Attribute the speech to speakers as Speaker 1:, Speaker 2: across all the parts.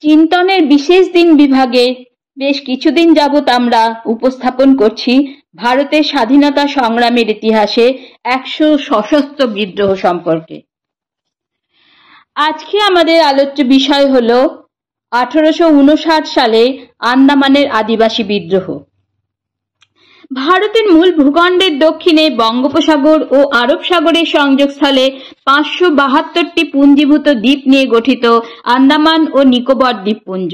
Speaker 1: চিন্তনের বিশেষ দিন বিভাগে বেশ কিছুদিন যাবৎ আমরা উপস্থাপন করছি ভারতের স্বাধীনতা সংগ্রামের ইতিহাসে 100 সশস্ত্র বিদ্রোহ সম্পর্কে। আজকে আমাদের আলোচ্য বিষয় হলো 1859 সালে আন্দামানের আদিবাসী বিদ্রোহ। ভারতের মূল ভূখণ্ডের দক্ষিণে বঙ্গোপসাগর ও আরব সাগরের সংযোগস্থলে 572টি পুঞ্জীভূত দ্বীপ নিয়ে গঠিত আন্দামান ও নিকোবর দ্বীপপুঞ্জ।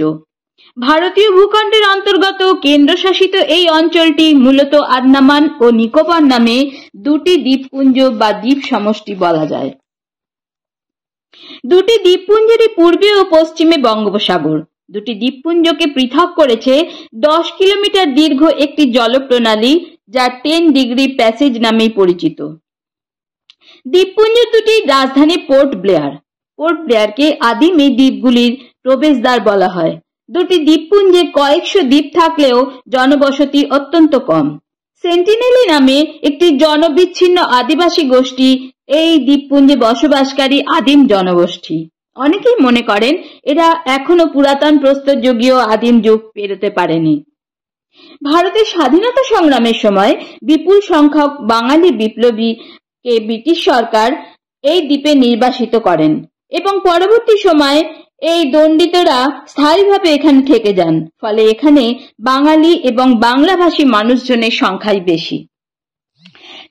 Speaker 1: ভারতীয় ভূখণ্ডের অন্তর্গত কেন্দ্রশাসিত এই অঞ্চলটি মূলত আন্দামান ও নিকোবর নামে দুটি দ্বীপপুঞ্জ বা দ্বীপ সমষ্টি বলা যায়। দুটি দ্বীপপুঞ্জেরই পূর্বে ও পশ্চিমে বঙ্গোপসাগর। দুটি দ্বীপপুঞ্জকে পৃথক করেছে 10 কিলোমিটার দীর্ঘ একটি জলপ্রণালী, যা 10 ডিগ্রি প্যাসেজ নামে পরিচিত। দ্বীপপুঞ্জ দুটি রাজধানী পোর্ট ব্লেয়ার। পোর্ট ব্লেয়ারকে আদিম এই দ্বীপগুলির প্রবেশদ্বার বলা হয়। দুটি দ্বীপপুঞ্জে কয়েকশো দ্বীপ থাকলেও জনবসতি অত্যন্ত কম। সেন্টিনেলি নামে একটি জনবিচ্ছিন্ন আদিবাসী গোষ্ঠী এই দ্বীপপুঞ্জে বসবাসকারী আদিম জনগোষ্ঠী। অনেকেই মনে করেন এরা এখনো পুরাতন প্রস্তরযুগীয় আদিম যুগ পেরোতে পারেনি। ভারতের স্বাধীনতা সংগ্রামের সময় বিপুল সংখ্যক বাঙালি বিপ্লবীকে ব্রিটিশ সরকার এই দ্বীপে নির্বাসিত করেন এবং পরবর্তী সময়ে এই দণ্ডিতরা স্থায়ীভাবে এখানে থেকে যান। ফলে এখানে বাঙালি এবং বাংলাভাষী মানুষজনের সংখ্যাই বেশি।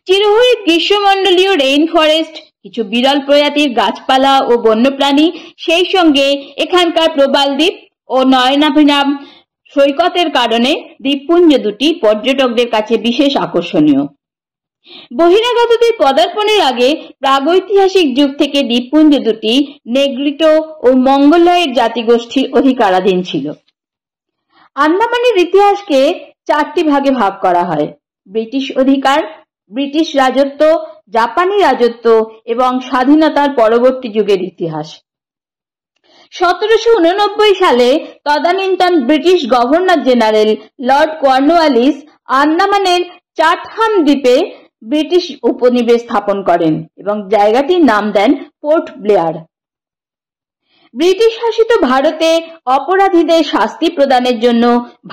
Speaker 1: চিরহরিৎ গ্রীষ্মমণ্ডলীয় রেইন ফরেস্ট, কিছু বিরল প্রজাতির গাছপালা ও বন্যপ্রাণী, সেই সঙ্গে এখানকার প্রবাল দ্বীপ ও নয়নাভিরাম সৈকতের কারণে দ্বীপপুঞ্জ দুটি পর্যটকদের কাছে বিশেষ আকর্ষণীয়। বহিরাগতদের পদার্পণের আগে প্রাগৈতিহাসিক যুগ থেকে দ্বীপপুঞ্জ দুটি নেগ্রিটো ও মঙ্গোলয়েড জাতিগোষ্ঠীর অধিকারাধীন ছিল। আন্দামানের ইতিহাসকে 4টি ভাগে ভাগ করা হয়: ব্রিটিশ অধিকার, ব্রিটিশ রাজত্ব, জাপানি রাজত্ব এবং স্বাধীনতার পরবর্তী যুগের ইতিহাস। 1789 সালে তদানীন্তন British governor general Lord Cornwallis আন্দামানের চাটহাম দ্বীপে ব্রিটিশ উপনিবেশ স্থাপন করেন এবং জায়গাটির নাম দেন পোর্ট ব্লেয়ার। ব্রিটিশ শাসিত ভারতে অপরাধীদের শাস্তি প্রদানের জন্য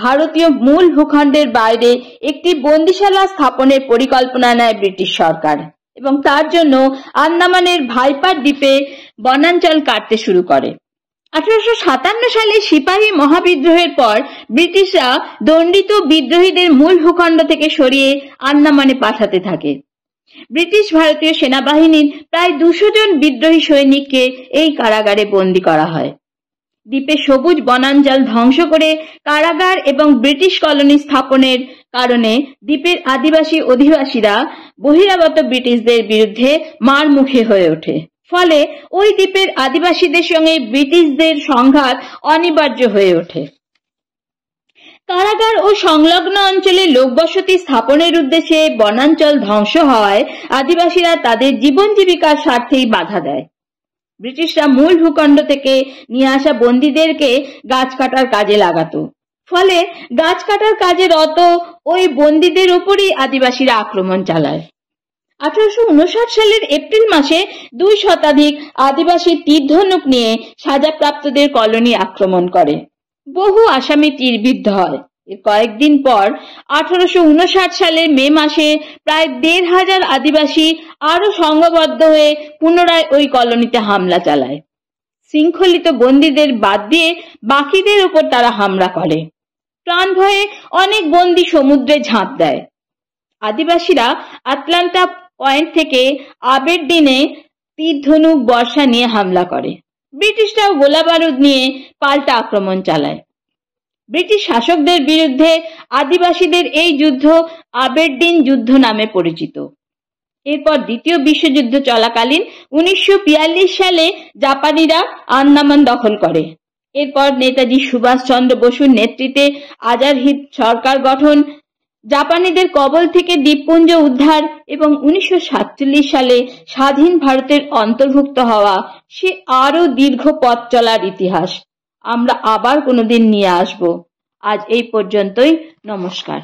Speaker 1: ভারতীয় মূল ভূখণ্ডের বাইরে একটি বন্দিশালা স্থাপনের পরিকল্পনা নেয় ব্রিটিশ সরকার এবং তার জন্য আন্দামানের ভাইপার দ্বীপে বনাঞ্চল কাটতে শুরু করে। 1857 সালে সিপাহী মহাবিদ্রোহের পর ব্রিটিশরা দণ্ডিত বিদ্রোহীদের মূল ভূখণ্ড থেকে সরিয়ে আন্দামানে পাঠাতে থাকে। ব্রিটিশ ভারতীয় সেনাবাহিনীর প্রায় 200 জন বিদ্রোহী সৈনিককে এই কারাগারে বন্দী করা হয়। দ্বীপে সবুজ বনাঞ্চল ধ্বংস করে কারাগার এবং ব্রিটিশ কলোনি স্থাপনের কারণে দ্বীপের আদিবাসী অধিবাসীরা বহিরাগত ব্রিটিশদের বিরুদ্ধে মারমুখী হয়ে ওঠে। ফলে ওই দ্বীপের আদিবাসীদের সঙ্গে ব্রিটিশদের সংঘাত অনিবার্য হয়ে ওঠে। কারাগার ও সংলগ্ন অঞ্চলে লোকবসতি স্থাপনের উদ্দেশ্যে বনাঞ্চল ধ্বংস হওয়ায় আদিবাসীরা তাদের জীবন জীবিকার স্বার্থেই বাধা দেয়। ব্রিটিশরা মূল ভূখণ্ড থেকে নিয়ে আসা বন্দীদেরকে গাছ কাটার কাজে লাগাতো। ফলে গাছ কাটার কাজে রত ওই বন্দীদের উপরই আদিবাসীরা আক্রমণ চালায়। 1859 সালের এপ্রিল মাসে 2 শতাধিক আদিবাসী তীরধনুক নিয়ে সাজাপ্রাপ্তদের কলোনি আক্রমণ করে। বহু আসামি তীরবিদ্ধ হয়। এর কয়েকদিন পর 1859 সালের মে মাসে প্রায় 1,500 আদিবাসী আরো সংঘবদ্ধ হয়ে পুনরায় ওই কলোনিতে হামলা চালায়। শৃঙ্খলিত বন্দীদের বাদ দিয়ে বাকিদের উপর তারা হামলা করে। প্রাণ ভয়ে অনেক বন্দী সমুদ্রে ঝাঁপ দেয়। আদিবাসীরা আটলান্টা পয়েন্ট থেকে আবেরডিনে তীরধনুক বর্ষা নিয়ে হামলা করে। ব্রিটিশরাও গোলাবারুদ নিয়ে পাল্টা আক্রমণ চালায়। ব্রিটিশ শাসকদের বিরুদ্ধে আদিবাসীদের এই যুদ্ধ আবেরডিন যুদ্ধ নামে পরিচিত। এরপর দ্বিতীয় বিশ্বযুদ্ধ চলাকালীন 1942 সালে জাপানিরা আন্দামান দখল করে। এরপর নেতাজি সুভাষচন্দ্র বসুর নেতৃত্বে আজাদ হিন্দ সরকার গঠন, জাপানিদের কবল থেকে দ্বীপপুঞ্জ উদ্ধার এবং 1947 সালে স্বাধীন ভারতের অন্তর্ভুক্ত হওয়া সে আরো দীর্ঘ পথ চলার ইতিহাস আমরা আবার কোনোদিন নিয়ে আসব। আজ এই পর্যন্তই। নমস্কার।